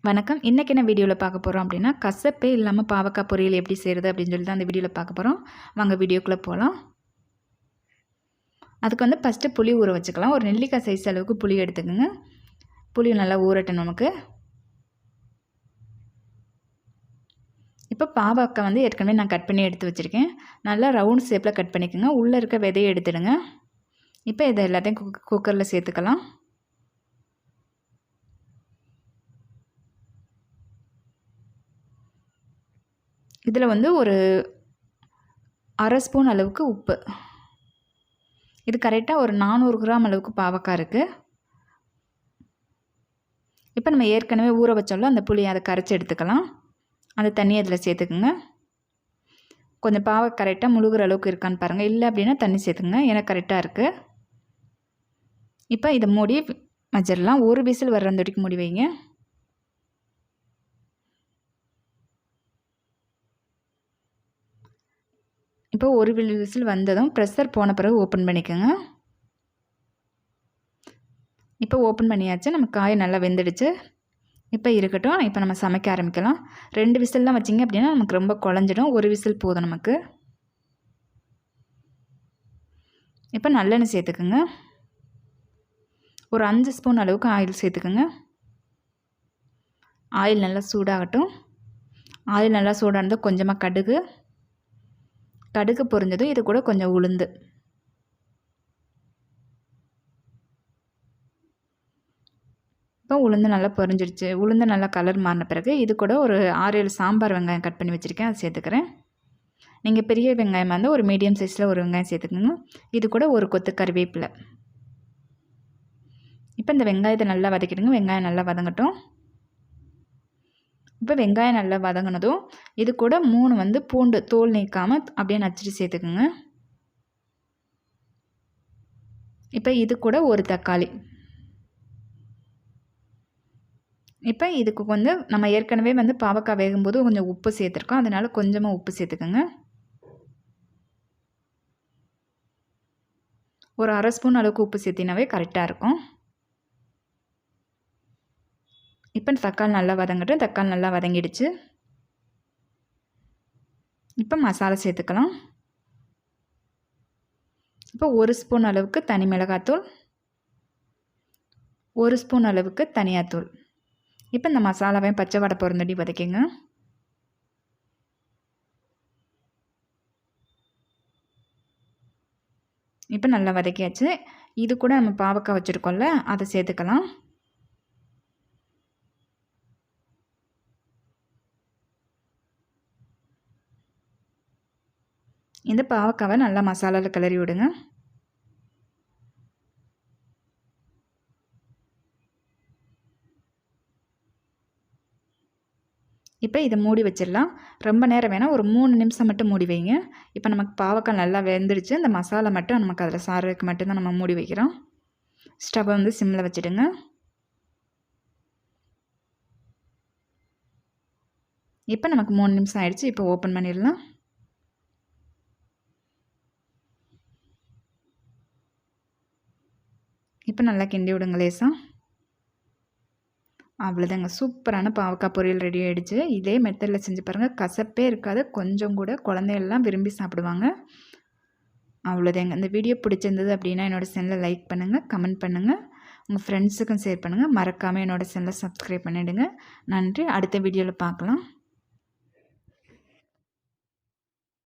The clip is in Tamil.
வணக்கம். இன்றைக்கி என்ன வீடியோவில் பார்க்க போகிறோம் அப்படின்னா, கசப்பே இல்லாமல் பாவக்காய் பொரியல் எப்படி செய்கிறது அப்படின்னு சொல்லி தான் அந்த வீடியோவில் பார்க்க போகிறோம். வாங்க வீடியோக்குள்ளே போகலாம். அதுக்கு வந்து ஃபஸ்ட்டு புளி ஊற வச்சுக்கலாம். ஒரு நெல்லிக்காய் சைஸ் அளவுக்கு புளி எடுத்துக்கோங்க. புளி நல்லா ஊறட்டும் நமக்கு. இப்போ பாவக்காய் வந்து ஏற்கனவே நான் கட் பண்ணி எடுத்து வச்சுருக்கேன். நல்லா ரவுண்ட் ஷேப்பில் கட் பண்ணிக்கோங்க. உள்ளே இருக்க விதையை எடுத்துடுங்க. இப்போ இதை எல்லாத்தையும் குக்கரில் சேர்த்துக்கலாம். இதில் வந்து ஒரு அரை ஸ்பூன் அளவுக்கு உப்பு. இது கரெக்டாக ஒரு 400 கிராம் அளவுக்கு பாவக்காய் இருக்குது. இப்போ நம்ம ஏற்கனவே ஊற வச்சோம்ல அந்த புளியை அதை கரைச்சி எடுத்துக்கலாம். அந்த தண்ணி அதில் சேர்த்துக்குங்க. கொஞ்சம் பாவக்காய் கரெக்டாக முழுகிற அளவுக்கு இருக்கான்னு பாருங்கள். இல்லை அப்படின்னா தண்ணி சேர்த்துங்க. ஏன்னா கரெக்டாக இருக்குது. இப்போ இதை மூடி வச்சிடலாம். ஒரு விசில் வர்ற அந்த வரைக்கும் மூடி வைங்க. இப்போ ஒரு விசில் வந்ததும் ப்ரெஷர் போன பிறகு ஓப்பன் பண்ணிக்கோங்க. இப்போ ஓப்பன் பண்ணியாச்சு. நம்ம காய் நல்லா வெந்துடுச்சு. இப்போ இருக்கட்டும். இப்போ நம்ம சமைக்க ஆரம்பிக்கலாம். 2 விசில்லாம் வச்சிங்க அப்படின்னா நமக்கு ரொம்ப குழஞ்சிடும். ஒரு விசில் போதும் நமக்கு. இப்போ நல்லெண்ணெய் சேர்த்துக்குங்க. ஒரு 5 ஸ்பூன் அளவுக்கு ஆயில் சேர்த்துக்குங்க. ஆயில் நல்லா சூடாகட்டும். ஆயில் நல்லா சூடானதும் கொஞ்சமாக கடுகு பொரிஞ்சதும் இது கூட கொஞ்சம் உளுந்து. இப்போ உளுந்து நல்லா பொரிஞ்சிடுச்சு. உளுந்து நல்லா கலர் மாறின பிறகு இது கூட ஒரு 6-7 சாம்பார் வெங்காயம் கட் பண்ணி வச்சுருக்கேன். அதை சேர்த்துக்கிறேன். நீங்கள் பெரிய வெங்காயமாக இருந்தால் ஒரு மீடியம் சைஸில் ஒரு வெங்காயம் சேர்த்துக்கோங்க. இது கூட ஒரு கொத்து கறிவேப்பிலை. இப்போ இந்த வெங்காயத்தை நல்லா வதக்கிடுங்க. வெங்காயம் நல்லா வதங்கட்டும். இப்போ வெங்காயம் நல்லா வதங்கினதும் இது கூட 3 வந்து பூண்டு தோல் நீக்காமல் அப்படியே நச்சுட்டு சேர்த்துக்குங்க. இப்போ இது கூட ஒரு தக்காளி. இப்போ இதுக்கு வந்து நம்ம ஏற்கனவே வந்து பாவக்காய் வேகும்போது கொஞ்சம் உப்பு சேர்த்துருக்கோம். அதனால் கொஞ்சமாக உப்பு சேர்த்துக்கோங்க. ஒரு அரை ஸ்பூன் அளவுக்கு உப்பு சேர்த்தினாவே கரெக்டாக இருக்கும். இப்போ தக்காளி நல்லா வதங்கட்டும். தக்காளி நல்லா வதங்கிடுச்சு. இப்போ மசாலா சேர்த்துக்கலாம். இப்போ 1 ஸ்பூன் அளவுக்கு தனி மிளகாத்தூள், 1 ஸ்பூன் அளவுக்கு தனியாத்தூள். இப்போ இந்த மசாலாவையும் பச்சை வடை பொருந்தடி வதக்கிங்க. இப்போ நல்லா வதக்கியாச்சு. இது கூட நம்ம பாவக்காய் வச்சுருக்கோம்ல அதை சேர்த்துக்கலாம். இந்த பாவக்காவை நல்லா மசாலாவில் கிளறி விடுங்க. இப்போ இதை மூடி வச்சிடலாம். ரொம்ப நேரம் வேணால் ஒரு 3 நிமிஷம் மட்டும் மூடி வைங்க. இப்போ நமக்கு பாவக்காய் நல்லா வெந்துடுச்சு. இந்த மசாலா மட்டும் நமக்கு அதில் சாறதுக்கு மட்டும்தான் நம்ம மூடி வைக்கிறோம். ஸ்டவ்வை வந்து சிம்மில் வச்சுடுங்க. இப்போ நமக்கு 3 நிமிஷம் ஆயிடுச்சு. இப்போ ஓப்பன் பண்ணிடலாம். இப்போ நல்லா கிண்டி விடுங்க லேசாக. அவ்வளோதாங்க, சூப்பரான பாவக்காய் பொரியல் ரெடி ஆகிடுச்சு. இதே மெத்தடில் செஞ்சு பாருங்கள். கசப்பே இருக்காது. கொஞ்சம் கூட குழந்தையெல்லாம் விரும்பி சாப்பிடுவாங்க. அவ்வளோதாங்க. இந்த வீடியோ பிடிச்சிருந்தது அப்படின்னா என்னோடய சேனலை லைக் பண்ணுங்கள், கமெண்ட் பண்ணுங்கள், உங்கள் ஃப்ரெண்ட்ஸுக்கும் ஷேர் பண்ணுங்கள். மறக்காமல் என்னோடய சேனலை சப்ஸ்கிரைப் பண்ணிவிடுங்க. நன்றி. அடுத்த வீடியோவில் பார்க்கலாம்.